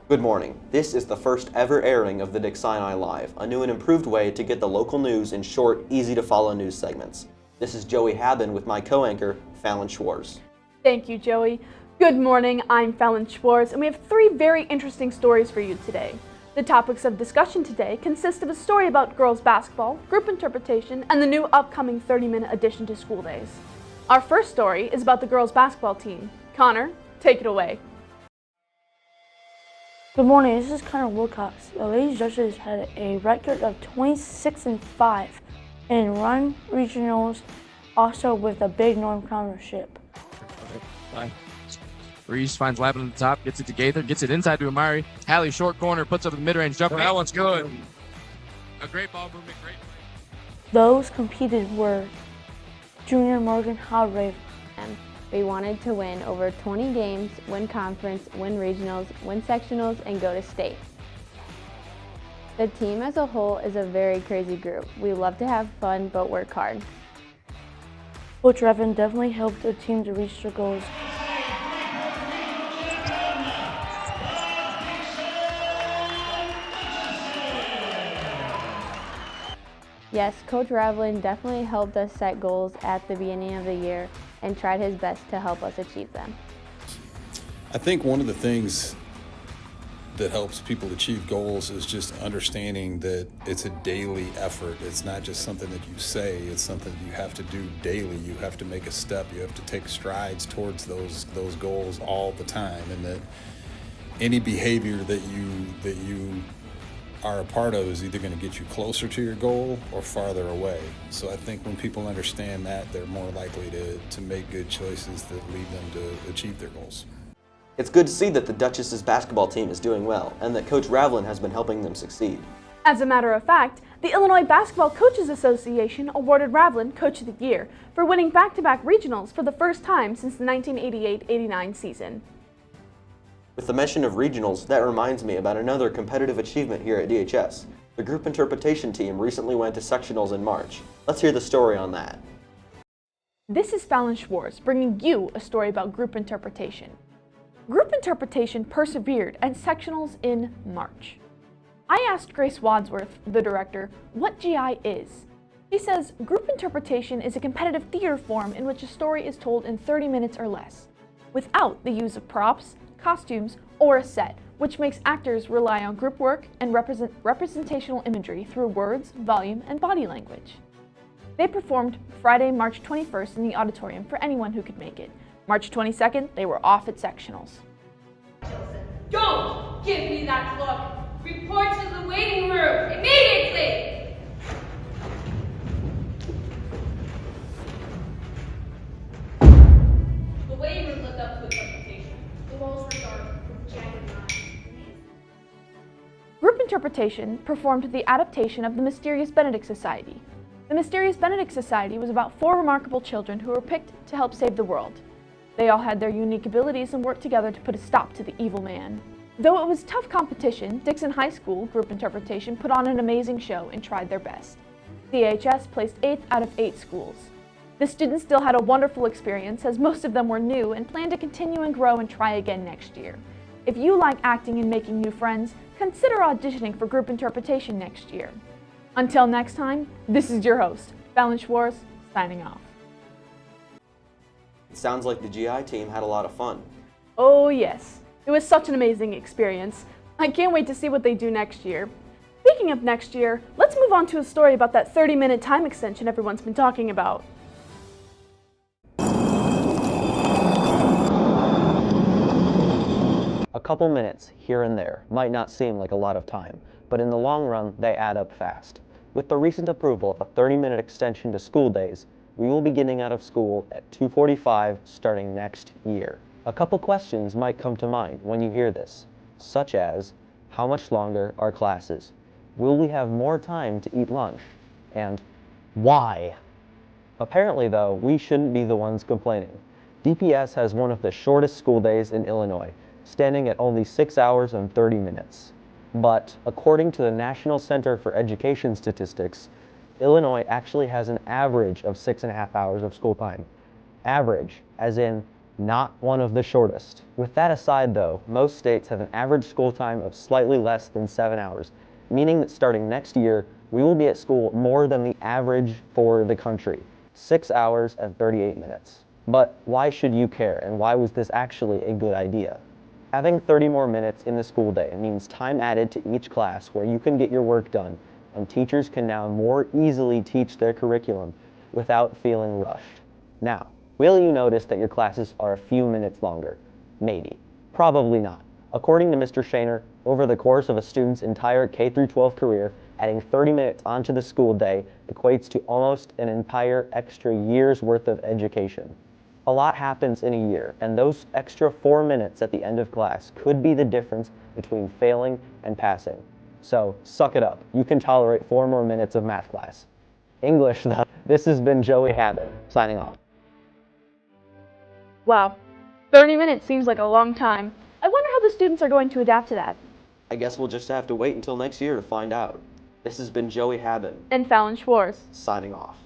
Good morning. This is the first ever airing of the Dixini Live, a new and improved way to get the local news in short, easy-to-follow news segments. This is Joey Habben with my co-anchor, Falan Schwarz. Thank you, Joey. Good morning, I'm Falan Schwarz, and we have three very interesting stories for you today. The topics of discussion today consist of a story about girls basketball, group interpretation, and the new upcoming 30-minute addition to school days. Our first story is about the girls basketball team. Connor, take it away. Good morning, this is Connor Wilcox. The ladies judges had a record of 26-5 in run regionals, also with a big non-conference. Fine. Reese finds Lavin at the top, gets it to Gaither, gets it inside to Amari. Hallie, short corner, puts up the mid-range jumper. That one's good. A great ball movement, great play. Those competed were junior Morgan Howard. We wanted to win over 20 games, win conference, win regionals, win sectionals, and go to state. The team as a whole is a very crazy group. We love to have fun, but work hard. Coach Revan definitely helped the team to reach their goals. Yes, Coach Ravlin definitely helped us set goals at the beginning of the year and tried his best to help us achieve them. I think one of the things that helps people achieve goals is just understanding that it's a daily effort. It's not just something that you say, it's something you have to do daily. You have to make a step, you have to take strides towards those goals all the time, and that any behavior that you are a part of is either going to get you closer to your goal or farther away. So I think when people understand that, they're more likely to make good choices that lead them to achieve their goals. It's good to see that the Duchess's basketball team is doing well, and that Coach Ravlin has been helping them succeed. As a matter of fact, the Illinois Basketball Coaches Association awarded Ravlin Coach of the Year for winning back-to-back regionals for the first time since the 1988-89 season. With the mention of regionals, that reminds me about another competitive achievement here at DHS. The group interpretation team recently went to sectionals in March. Let's hear the story on that. This is Falan Schwarz bringing you a story about group interpretation. Group interpretation persevered at sectionals in March. I asked Grace Wadsworth, the director, what GI is. She says group interpretation is a competitive theater form in which a story is told in 30 minutes or less, without the use of props, costumes, or a set, which makes actors rely on group work and representational imagery through words, volume, and body language. They performed Friday, March 21st in the auditorium for anyone who could make it. March 22nd, they were off at sectionals. Don't give me that look! Report to the waiting room immediately! The waiting room lived up to its reputation. The walls were dark with jagged lines. Group interpretation performed the adaptation of the Mysterious Benedict Society. The Mysterious Benedict Society was about 4 remarkable children who were picked to help save the world. They all had their unique abilities and worked together to put a stop to the evil man. Though it was tough competition, Dixon High School group interpretation put on an amazing show and tried their best. DHS placed 8th out of 8 schools. The students still had a wonderful experience as most of them were new and plan to continue and grow and try again next year. If you like acting and making new friends, consider auditioning for group interpretation next year. Until next time, this is your host, Falan Schwarz, signing off. It sounds like the GI team had a lot of fun. Oh yes, it was such an amazing experience. I can't wait to see what they do next year. Speaking of next year, let's move on to a story about that 30-minute time extension everyone's been talking about. A couple minutes here and there might not seem like a lot of time, but in the long run, they add up fast. With the recent approval of a 30-minute extension to school days, we will be getting out of school at 2:45 starting next year. A couple questions might come to mind when you hear this, such as, how much longer are classes? Will we have more time to eat lunch? And why? Apparently though, we shouldn't be the ones complaining. DPS has one of the shortest school days in Illinois, standing at only 6 hours and 30 minutes. But according to the National Center for Education Statistics, Illinois actually has an average of 6.5 hours of school time. Average, as in not one of the shortest. With that aside though, most states have an average school time of slightly less than 7 hours, meaning that starting next year, we will be at school more than the average for the country, 6 hours and 38 minutes. But why should you care, and why was this actually a good idea? Having 30 more minutes in the school day means time added to each class where you can get your work done, and teachers can now more easily teach their curriculum without feeling rushed. Now, will you notice that your classes are a few minutes longer? Maybe. Probably not. According to Mr. Shaner, over the course of a student's entire K-12 career, adding 30 minutes onto the school day equates to almost an entire extra year's worth of education. A lot happens in a year, and those extra 4 minutes at the end of class could be the difference between failing and passing. So, suck it up. You can tolerate 4 more minutes of math class. English, though. This has been Joey Habben, signing off. Wow, 30 minutes seems like a long time. I wonder how the students are going to adapt to that. I guess we'll just have to wait until next year to find out. This has been Joey Habben, And Falan Schwarz. signing off.